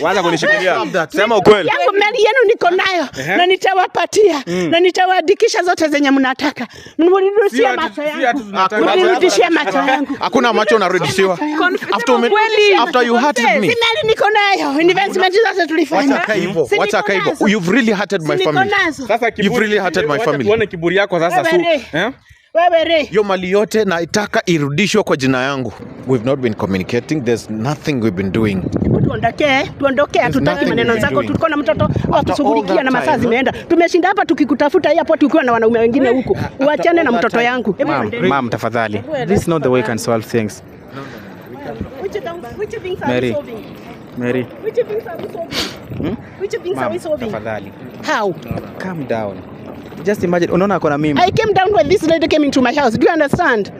Wacha kunishikilia. Sema ukweli. Yangu mali yenu niko nayo na nitawapatia na nitawadikisha zote zenye mnataka. Mnirudishie macho yangu. Mnirudishie macho yangu. Hakuna macho unarudishiwa. After you hurted me. Si mali niko nayo. Investment zote tulifanya. Wacha hivyo. You've really hurted my family. You've really hurted my family. Tuone kiburi yako sasa su. Yo mali yote na itaka irudishwe kwa jina yangu. We've not been communicating. There's nothing we've been doing. Tuondoke hatutaki maneno zako. Tuko na mtoto wa kushughulikia na masaa zimeenda. Tumeshinda hapa tukikutafuta hapo tukiwa na wanaume wengine huko. Uachane na mtoto yangu. Ma'am, tafadhali. This is not the way you can solve things. Which things are we solving? Mary. Which things are we solving? Which things are we solving? Tafadhali. How? Calm down. Just imagine, unaona ako na mimi. I came down when this lady came into my house. Do you understand?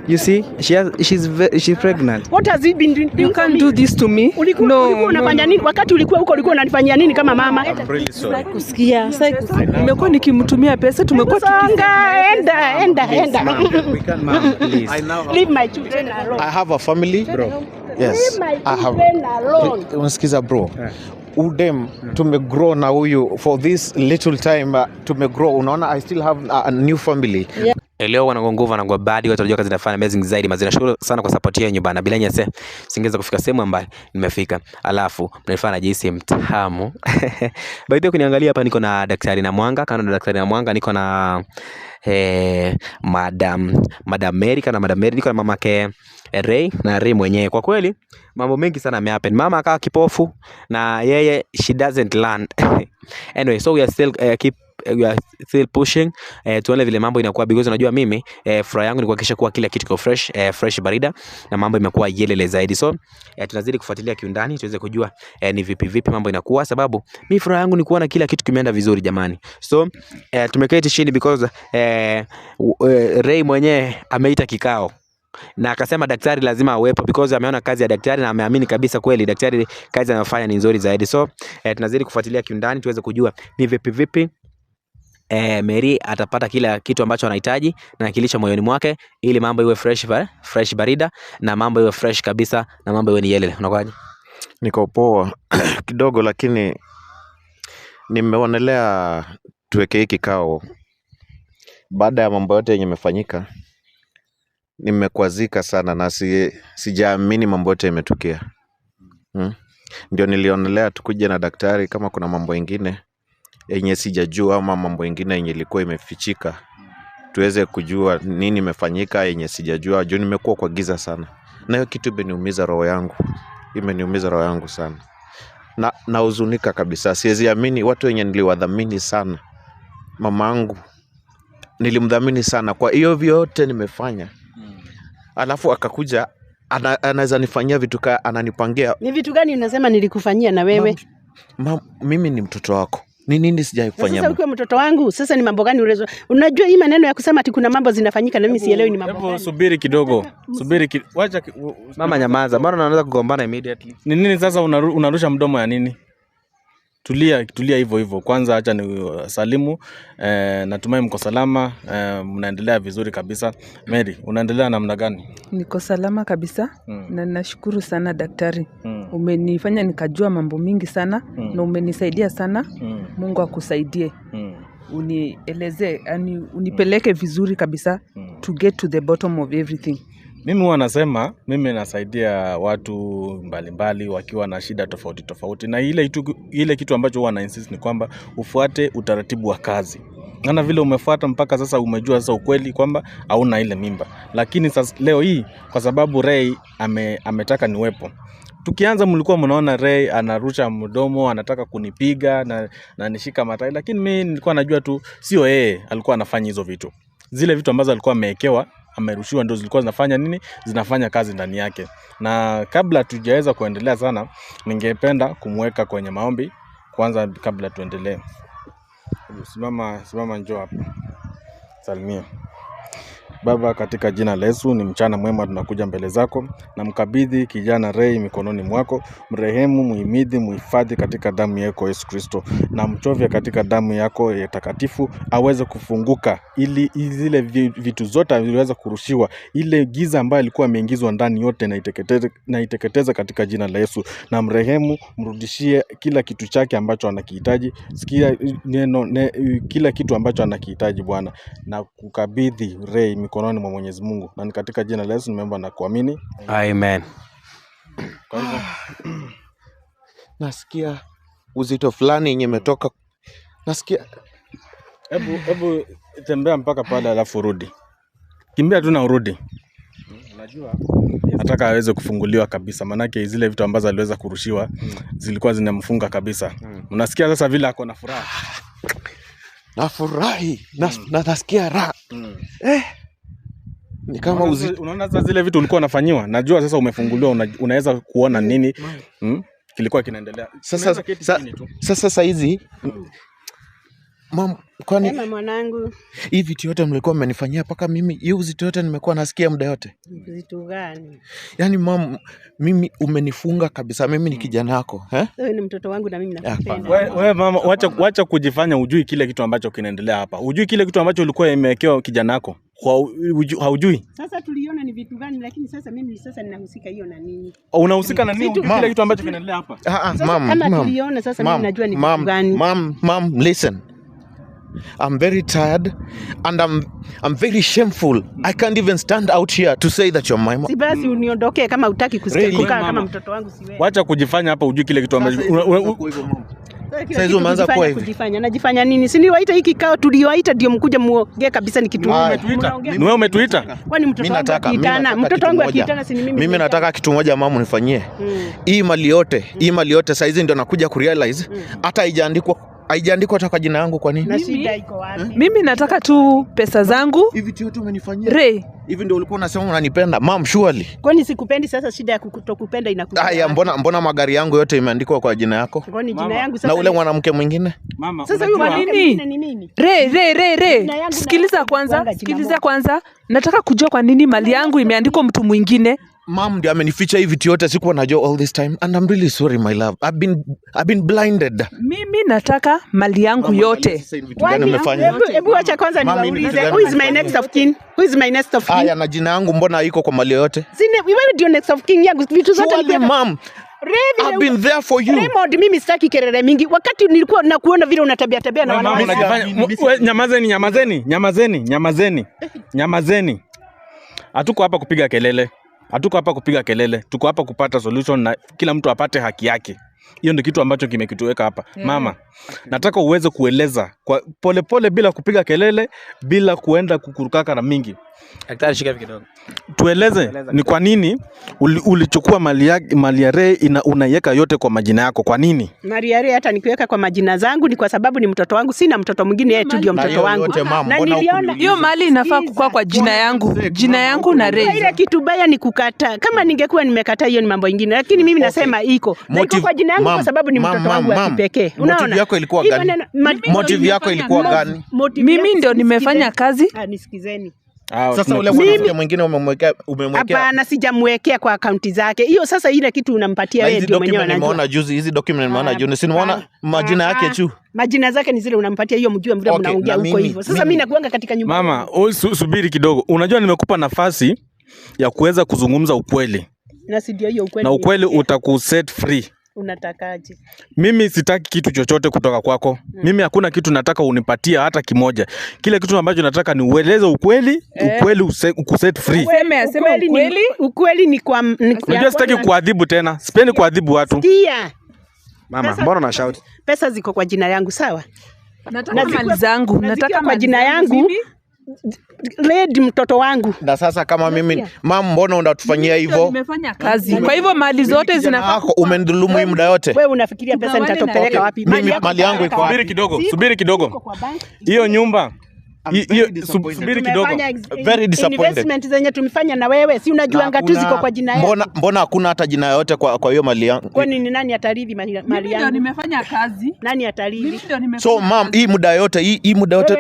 You see, she's pregnant. What has he been doing? You can't do this to me. Ulikuwa unafanya nini? Wakati ulikuwa huko ulikuwa unanifanyia nini kama mama? I'm really sorry. Kusikia. Nimekuwa nikimtumia pesa, tumekuwa enda. We can, ma'am, please. Leave my children alone. I have a family, bro. Yes. Leave my children alone. Unasikiza bro. Udem tumegrow na huyu for this little time tumegrow. Unaona I still have a new family. Yeah. Leo wana nguvu na badi watu wanajua kazi zinafanya amazing zaidi. Mazina shukuru sana kwa support yenu bana. Bila nyase singeweza kufika sehemu ambayo nimefika. Alafu mnafanya jinsi mtamu. Baada kuniangalia hapa niko na Daktari Namwanga, kana na Daktari Namwanga niko na Madam Mary, kana Madam Mary niko na mamake Ray na Ray mwenyewe. Kwa kweli mambo mengi sana yamehappen. Mama akawa kipofu na yeye she doesn't learn. Anyway, so we are still pushing tuone vile mambo inakuwa, because unajua mimi furaha yangu ni kuhakikisha kuwa kila kitu kiko fresh barida na mambo imekuwa yelele zaidi. So tunazidi kufuatilia kiundani tuweze kujua ni vipi mambo inakuwa, sababu mimi furaha yangu ni kuona kila kitu kimeenda vizuri jamani. So tumeketi chini because Ray mwenyewe ameita kikao na akasema daktari lazima awepo because ameona kazi ya daktari na ameamini kabisa kweli daktari kazi anayofanya ni nzuri zaidi. So tunazidi kufuatilia kiundani tuweze kujua ni vipi Mary atapata kila kitu ambacho anahitaji na kilicho moyoni mwake ili mambo iwe fresh barida na mambo iwe fresh kabisa na mambo iwe ni yelele. Unakwaje? Niko poa kidogo, lakini nimeonelea tuweke hiki kikao baada ya mambo yote yenye yamefanyika. Nimekwazika sana na sijaamini mambo yote yametokea. Ndio nilionelea tukuje na daktari kama kuna mambo mengine yenye sijajua ama mambo mengine yenye ilikuwa imefichika tuweze kujua nini imefanyika yenye sijajua. Juu nimekuwa kwa giza sana na hiyo kitu imeniumiza roho yangu sana na huzunika kabisa. Siwezi amini watu wenye niliwadhamini sana. Mamangu nilimdhamini sana kwa hiyo vyote nimefanya. Alafu akakuja anaweza nifanyia vitu ananipangia. Ni vitu gani unasema nilikufanyia na wewe? Mimi ni mtoto wako. Ni nini sijai kufanyia? Sasa ukiwa mtoto wangu, sasa ni mambo gani urezo? Unajua hii maneno ya kusema ati kuna mambo zinafanyika na mimi sielewi ni mambo gani. Subiri kidogo. Wacha mama nyamaza. Mbona unaanza kugombana immediately? Ni nini sasa unarusha mdomo ya nini? Tulia hivyo. Kwanza acha ni salimu. Natumai mko salama. Mnaendelea vizuri kabisa. Mary, unaendelea namna gani? Niko salama kabisa. Na nashukuru sana daktari. Umenifanya nikajua mambo mingi sana na umenisaidia sana. Mungu akusaidie. Unieleze, yani unipeleke vizuri kabisa to get to the bottom of everything. Mimi huwa nasema mimi nasaidia watu mbalimbali wakiwa na shida tofauti na ile kitu ambacho huwa na insist ni kwamba ufuate utaratibu wa kazi. Maana vile umefuata mpaka sasa umejua sasa ukweli kwamba hauna ile mimba. Lakini sasa leo hii kwa sababu Ray ametaka niwepo. Tukianza mlikuwa mnaona Ray anarusha mdomo, anataka kunipiga na nishika matai, lakini mimi nilikuwa najua tu sio yeye alikuwa anafanya hizo vitu. Zile vitu ambazo alikuwa amewekewa amerushiwa ndio zilikuwa zinafanya kazi ndani yake. Na kabla tujaweza kuendelea sana, ningependa kumweka kwenye maombi kwanza kabla tuendelee. Simama njoo hapa. Salimia. Baba, katika jina la Yesu, ni mchana mwema tunakuja mbele zako, na mkabidhi kijana Ray mikononi mwako. Mrehemu, muhimidi, muhifadhi katika damu yako Yesu Kristo, na mchovya katika damu yako ya takatifu, aweze kufunguka ili zile vitu zote viweze kurushiwa, ile giza ambayo ilikuwa imeingizwa ndani yote na iteketeze katika jina la Yesu. Na mrehemu, mrudishie kila kitu chake ambacho anakihitaji, sikia kila kitu ambacho anakihitaji Bwana, na kukabidhi Ray mikononi mwa Mwenyezi Mungu, na katika jina la Yesu nimeomba na kuamini. Amen. Kwa hivyo Nasikia uzito fulani yenye imetoka. Nasikia hebu tembea mpaka pale alafu rudi. Kimbia tu na urudi. Unajua nataka aweze kufunguliwa kabisa, manake zile vitu ambazo aliweza kurushiwa zilikuwa zinamfunga kabisa. Unasikia sasa vile ako na furaha. nafurahi, nasikia raha. Ni kama unaona sasa zile vitu ulikuwa unafanyiwa, najua sasa umefunguliwa, unaweza kuona nini kilikuwa kinaendelea. Sasa hizi Mama, kwani mwanangu, hii vitu yote mlikuwa mmenifanyia paka mimi hii uzito yote nimekuwa nasikia muda yote? Vitu gani? Yaani mama, mimi umenifunga kabisa, mimi ni kijana wako, Wewe ni mtoto wangu na mimi nakupenda. Wewe mama, wacha kujifanya ujui kile kitu ambacho kinaendelea hapa. Ujui kile kitu ambacho ulikuwa imewekewa kijana wako. Haujui. Sasa tuliona ni vitu gani, lakini sasa mimi ninahusika hiyo na nini? Unahusika na nini? Kile kitu ambacho kinaendelea hapa. Kama tuliona sasa mimi najua ni vitu gani. Mom, listen. I'm very tired and I'm very shameful. I can't even stand out here to say that you're my mom. Si basi uniondoke kama hutaki kusikia kukaa kama mtoto wangu si wewe. Wacha kujifanya hapa ujui kile kitu ambacho. Sasa hizo umeanza kwa hivi. Kujifanya. Najifanya nini? Si niliwaita hiki kikao tuliowaita ndio mkuja muongee kabisa ni kitu umetuita. Ni wewe umetuita? Kwani mtoto wangu akiitana, mtoto wangu akiitana si ni mimi. Mimi nataka kitu moja mama unifanyie. Hii mali yote saa hizi ndio nakuja kurealize hata haijaandikwa hata kwa jina yangu. Kwa nini? Na shida iko wapi? Mimi nataka tu pesa zangu. Hivi vitu yote umenifanyia. Ray, hivi ndio ulikuwa unasema unanipenda? Mom, surely. Kwani sikupendi sasa shida ya kutokupenda inakuja? Haya, mbona magari yangu yote imeandikwa kwa jina yako? Kwani jina yangu sasa? Na ule mwanamke mwingine? Mama, sasa huyu mwanamke ni mimi. Ray. Sikiliza kwanza. Nataka kujua kwa nini mali yangu imeandikwa mtu mwingine. Mom ndiye amenificha hivi vitu yote, sikuwa najua all this time and I'm really sorry my love. I've been blinded. Mimi nataka mali yangu yote. Hebu acha kwanza niwaulize. Who is my next of kin? Haya, na jina yangu mbona haiko kwa mali yote? Wewe ndio next of kin yangu. Vitu zote ni mom. I've been there for you. Raymond, mimi sitaki kelele mingi. Wakati nilikuwa nakuona vile unatabia na wanawake. Nyamazeni. Hatuko hapa kupiga kelele. Tuko hapa kupata solution na kila mtu apate haki yake. Hiyo ndio kitu ambacho kimekituweka hapa. Mama, nataka uweze kueleza kwa pole bila kupiga kelele, bila kuenda kukurukaka na mingi. Daktari, shika hivi kidogo. Tueleze ni kwa nini ulichukua mali ya Ray unaiweka yote kwa majina yako. Kwa nini? Mali ya Ray hata nikiweka kwa majina zangu ni kwa sababu ni mtoto wangu, sina mtoto mwingine, yeye tu ndio mtoto wangu. Na niliona hiyo mali inafaa kukua kwa jina yangu na Ray. Ile kitu baya ni kukataa. Kama ningekuwa nimekataa hiyo ni mambo mengine, lakini mimi nasema iko kwa jina yangu kwa sababu ni mtoto wangu wa kipekee. Unaona? Motive yako ilikuwa gani? Motive yako ilikuwa gani? Mimi ndio nimefanya kazi. Nisikizeni. Sasa ule mwanamke mwingine umemwekea? Hapana, sijamwekea kwa akaunti zake. Hiyo sasa ile kitu unampatia wewe ndio mwenyewe anajua. Nimeona juzi hizi document nimeona juzi. Si nimeona majina yake tu. Majina zake ni zile unampatia hiyo mjue vile mnaongea huko hivyo. Sasa mimi nakuanga katika nyumba. Mama, subiri kidogo. Unajua nimekupa nafasi ya kuweza kuzungumza ukweli. Na si ndio hiyo ukweli. Na ukweli utakuset free. Unatakaje? Mimi sitaki kitu chochote kutoka kwako. Mimi hakuna kitu nataka unipatia hata kimoja. Kile kitu ambacho nataka ni ueleze ukweli, ukuset free. Ukweli ni kwa unajua sitaki kuadhibu tena. Sipendi kuadhibu watu. Sikia. Mama, mbona una shout? Pesa ziko kwa jina yangu, sawa? Nataka mali zangu. Nataka kwa jina yangu. Lady mtoto wangu. Na sasa kama mimi mama, mbona unatufanyia hivyo? Nimefanya kazi. Kwa hivyo mali zote zinafaa. Umendhulumu hii muda yote. Wewe unafikiria pesa nitatopeleka wapi? Mali yangu iko wapi? Subiri kidogo. Hiyo nyumba Subiri kidogo. Very disappointed. Investment zenye tumefanya na wewe, si unajua tu ziko kwa jina yako. Mbona hakuna hata jina yote kwa hiyo mali yangu? Kwani ni nani ataridhi mali yangu? Mimi ndio nimefanya kazi. Nani ataridhi? So mam, hii muda yote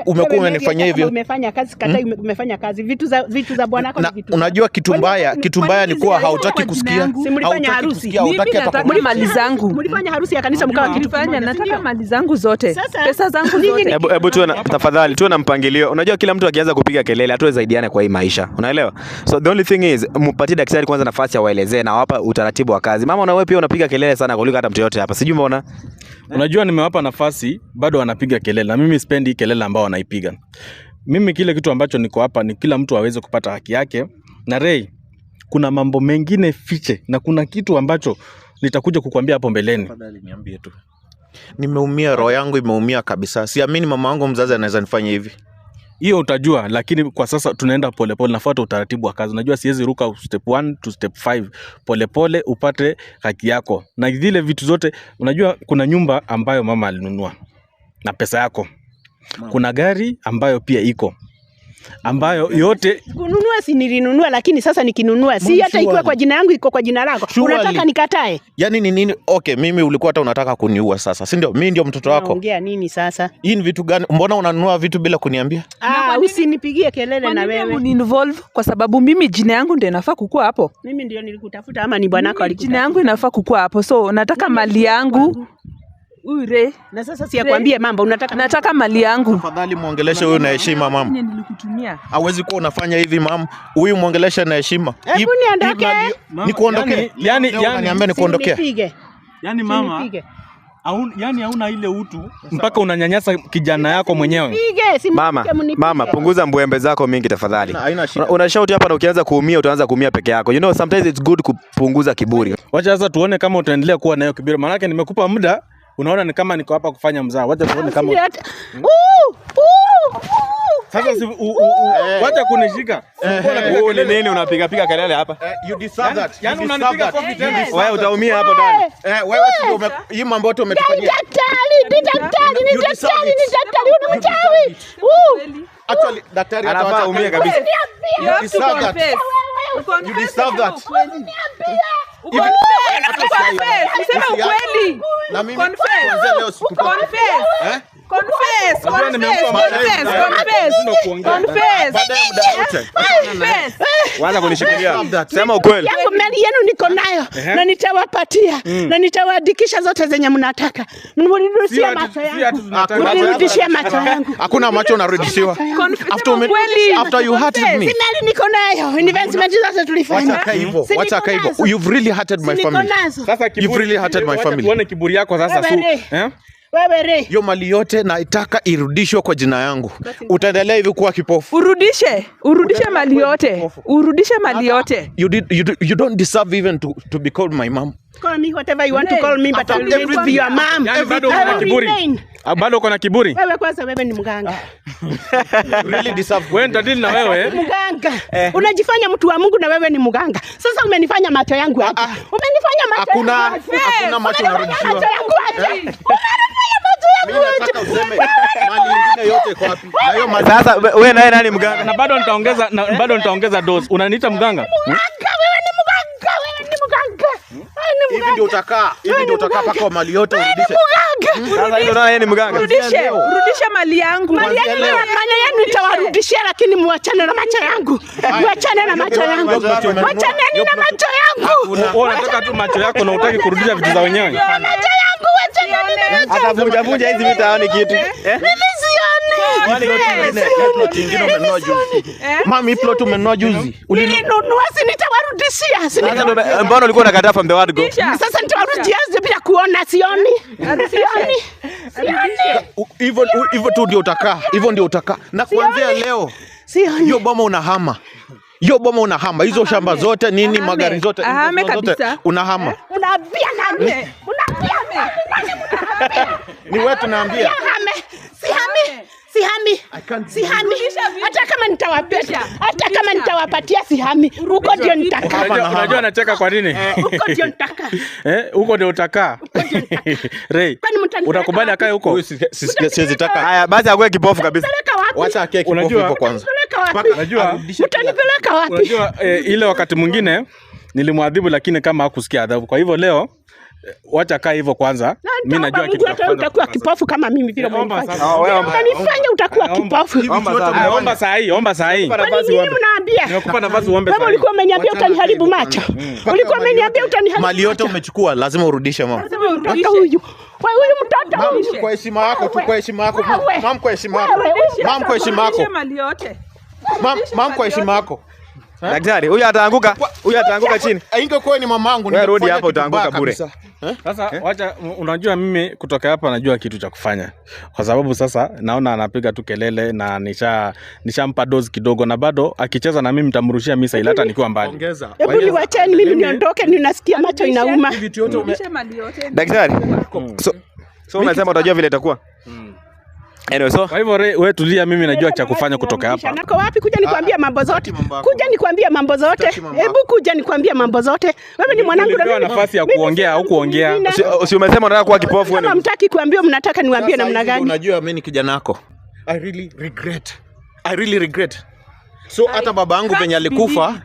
umekuwa unanifanyia hivyo. Umefanya kazi, katai umefanya kazi. Vitu za bwana yako ni vitu. Unajua kitu mbaya ni kuwa hautaki kusikia. Mlifanya harusi. Hautaki hata mimi mali zangu. Mlifanya harusi ya kanisa mkawa kitu kimoja. Nataka mali zangu zote. Pesa zangu zote. Hebu tafadhali tuwe na mpangilio. Unajua kila mtu akianza kupiga kelele hatuwezi saidiana kwa hii maisha. Unaelewa? So the only thing is mpatie daktari kwanza nafasi ya waelezee na wapa utaratibu wa kazi. Mama, na wewe pia unapiga kelele sana kuliko hata mtu yote hapa. Sijui umeona? Unajua nimewapa nafasi bado wanapiga kelele na mimi sipendi kelele ambao wanaipiga. Mimi kile kitu ambacho niko hapa ni kila mtu aweze kupata haki yake. Na Ray, kuna mambo mengine fiche na kuna kitu ambacho nitakuja kukuambia hapo mbeleni. Tafadhali niambie tu. Nimeumia, roho yangu imeumia kabisa. Siamini mama wangu mzazi anaweza nifanya hivi. Hiyo utajua, lakini kwa sasa tunaenda polepole, nafuata utaratibu wa kazi. Unajua siwezi ruka step 1 to step 5. Polepole upate haki yako. Na zile vitu zote, unajua kuna nyumba ambayo mama alinunua na pesa yako. Kuna gari ambayo pia iko. Ambayo yote kununua si nilinunua, lakini sasa nikinunua si hata ikiwa kwa jina yangu iko kwa jina lako. Unataka nikatae? Yaani ni nini? Okay, mimi ulikuwa hata unataka kuniua sasa. Si ndio? Mimi ndio mtoto wako. Unaongea nini sasa? Hii ni vitu gani? Mbona unanunua vitu bila kuniambia? Usinipigie kelele na wewe. Ni involve kwa sababu mimi jina yangu ndio inafaa kukua hapo. Mimi ndio nilikutafuta ama ni bwanako alikutafuta? Jina yangu inafaa kukua hapo. So nataka mali yangu. Ure. Na sasa siakwambie mambo, nataka mali yangu. Tafadhali muongeleshe huyu na heshima mama. Nilikutumia. Hawezi kuwa unafanya hivi mama. Huyu muongeleshe na heshima. Hebu niondoke. Nikuondoke. Yani niambie nikuondokea. Yani mama. Yani hauna ile utu mpaka unanyanyasa kijana yako mwenyewe. Mama, punguza mbwembe zako mingi tafadhali. Unashauti hapa na ukianza kuumia utaanza kuumia peke yako. You know sometimes it's good kupunguza kiburi. Wacha sasa tuone kama utaendelea kuwa nayo kiburi. Maana yake nimekupa muda, unaona ni kama niko hapa kufanya mzaa. Wacha tuone kama sasa wacha kunishika. Ni nini unapiga kelele hapa? You deserve that. Yani unanipiga kwa vitendo. Wewe utaumia hapo ndani. Wewe sio hii mambo yote umetufanyia. Daktari ni mchawi. Actually daktari anafaa umie kabisa. You deserve that. You deserve that. Sema ukweli. Na mimi kuanzia leo Confess. Waanza kunishikilia. Sema ukweli. Yangu mali yenu niko nayo na nitawapatia na nitawaandikisha zote zenye mnataka. Mnirudishie macho yangu. Mnirudishie macho yangu. Hakuna macho unarudishiwa. After you hurted me. Si mali niko nayo. Investment zote tulifanya. Wacha hivyo. You've really hurted my family. You've really hurted my family. Uone kiburi yako sasa su. Wewe Ray. Hiyo mali yote naitaka irudishwe kwa jina yangu. Utaendelea hivi kuwa kipofu. Urudishe mali yote. Urudishe mali yote. You don't deserve even to be called my mom. Call me whatever you want to call me, but I will be your mom. Bado uko na kiburi. Bado uko na kiburi. Wewe kwanza wewe ni mganga. Really deserve. Wewe ndadili na wewe. Mganga. Unajifanya mtu wa Mungu na wewe ni mganga. Sasa umenifanya macho yangu hapa. Umenifanya macho yangu. Hakuna macho unarudishiwa. Mimi nataka useme mali nyingine yote iko wapi? Na hiyo mali sasa wewe naye nani mganga? Na bado nitaongeza dose. Unaniita mganga? Hivi ndio utakaa paka mali yote urudishe. Sasa hiyo naye ni mganga. Rudisha mali yangu. Mali yangu nitawarudishia, lakini muachane na macho yangu. Muachane na macho yangu. Muachane na macho yangu. Wewe unataka tu macho yako na utaki kurudisha vitu za wenyewe. Macho yangu wachane na macho. Atavunja hizi vitu haoni kitu. Mimi sioni. Plot nyingine umenunua juzi. Mami, plot umenunua juzi. Ulinunua, si nitawarudishia. Sasa mbona ulikuwa unakataa from the word go? Sasa nitawarudishia bila kuona, sioni. Hivyo tu ndio utakaa. Hivyo ndio utakaa. Na kuanzia leo hiyo boma unahama. Hizo shamba zote nini, magari zote unahama. Unaambia nani? Ni wewe tunaambia. Sihami. Hata kama nitawapatia sihami. Huko ndio nitakaa. Unajua anacheka kwa nini? Huko ndio nitakaa. Huko ndio utakaa. Ray, Kwani mtanipeleka unakubali akae huko? Huyu siwezi taka. Haya basi akuwe kipofu kabisa. Mtanipeleka wapi? Wacha akae kipofu Unajua- hivyo kwanza. Mtanipeleka wapi? Unajua Mtanipeleka wapi? unajua ile wakati mwingine nilimwadhibu lakini kama hakusikia adhabu. Kwa hivyo leo wacha kaa hivyo kwanza. Mimi najua kitu cha kufanya. Utakuwa kipofu kama mimi vile Omba mnanifanya. sasa. Unanifanya utakuwa kipofu. Omba saa hii, omba saa hii. Kwani nini mnaambia? Nimekupa nafasi uombe Wewe saa hii. ulikuwa umeniambia utaniharibu macho. Ulikuwa umeniambia utaniharibu. Mali yote umechukua, lazima urudishe mama. Mtoto huyu. Wewe huyu mtoto huyu. Kwa heshima yako tu, kwa heshima yako. Wewe. Mam, kwa heshima yako. Wewe. Mam, kwa heshima yako. Mali yote. Mam, kwa heshima yako. Daktari, huyu ataanguka. Huyu ataanguka chini. Ingekuwa ni mamangu Wewe rudi ningekufanya hapo, kitu utaanguka mbaya bure. kabisa. Sasa wacha, unajua mimi kutoka hapa najua kitu cha kufanya, kwa sababu sasa naona anapiga tu kelele na nishampa dozi kidogo, na bado akicheza na mimi nitamrushia misa hata nikiwa mbali. Ongeza. Hebu niwacheni mimi niondoke, ninasikia macho inauma. Vitu yote ume Mali yote. Daktari. So unasema utajua vile itakuwa. Anyway, so Kwa hivyo wewe tulia, mimi najua cha kufanya kutoka hapa. Nako wapi? Kuja nikwambie mambo zote. mambo yako. Kuja nikwambie mambo zote. Sitaki mambo Hebu kuja nikwambie mambo zote. Wewe ni mwanangu na Ulipewa mimi. nafasi ya mimi kuongea au kuongea. si umesema unataka kuwa kipofu Kama wewe? mtaki kuambiwa, mnataka niwaambie Sasa namna hivi gani? Unajua mimi ni kijana wako. I really regret. So hata babangu venye alikufa,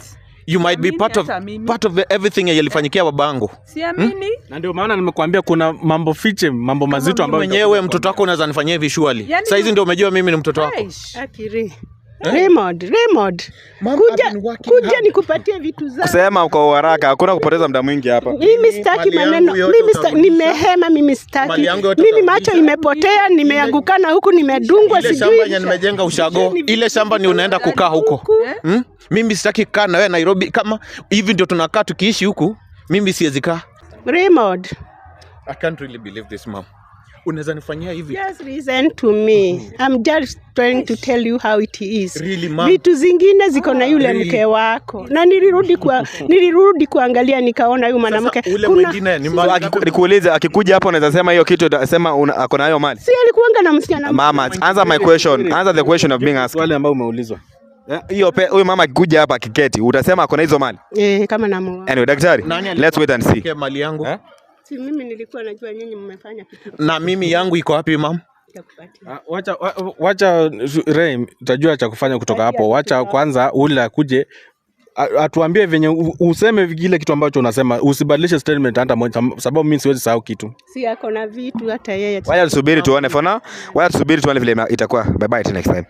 you might be Amini part of hata mimi. everything yalifanyikia babangu. Siamini. Na ndio maana nimekuambia kuna mambo fiche, mambo mazito ambayo Mwenyewe mtoto wako unaweza nifanyia hivi surely. Yani- Sasa hizi ndio umejua mimi ni mtoto wako. Aish. Akiri. Raymond. Mom, Kuja I've been working kuja hard. nikupatie vitu zangu. Kusema kwa haraka, hakuna kupoteza muda mwingi hapa. Mimi sitaki Mali yangu maneno. yote Mimi utarudisha. nimehema, mimi Mali sitaki. yangu yote Mimi macho utarudisha. imepotea, nimeangukana huku, nimedungwa Ile shamba sijui. yenye nimejenga ushago, ile shamba ni unaenda kukaa huko. Mimi sitaki kukaa na wewe Nairobi, kama hivi ndio tunakaa tukiishi huku. Mimi siwezi kaa. Raymond. I can't really believe this mom. Unaweza nifanyia hivi? Just listen to me. I'm just trying to tell you how it is. Really, ma'am? Vitu zingine ziko na yule really? mke wako. Na nilirudi kuangalia nikaona huyu mwanamke. Sasa ule mwingine ni So mali. nikuulize, akikuja hapo unaweza sema hiyo kitu, utasema ako na hiyo mali. Si alikuanga na msichana. Mama, answer my question. Answer the question of being asked. swali ambayo umeulizwa. Hiyo huyu mama akikuja hapa akiketi, utasema ako na hizo mali. Kama namuoa. Anyway, daktari, Nani alikuwa let's wait and see. Kia mali yangu. Si mimi nilikuwa najua nyinyi mmefanya kitu Na mimi yangu iko wapi mom? cha kupatia. Wacha Ray, utajua cha kufanya kutoka hapo. Wacha kwanza ule akuje atuambie venye useme kile kitu ambacho unasema, usibadilishe statement hata moja, sababu mimi siwezi sahau kitu. Si ako na vitu hata yeye. Wacha tusubiri tuone for now. Wacha tusubiri tuone vile itakuwa. Bye bye till next time.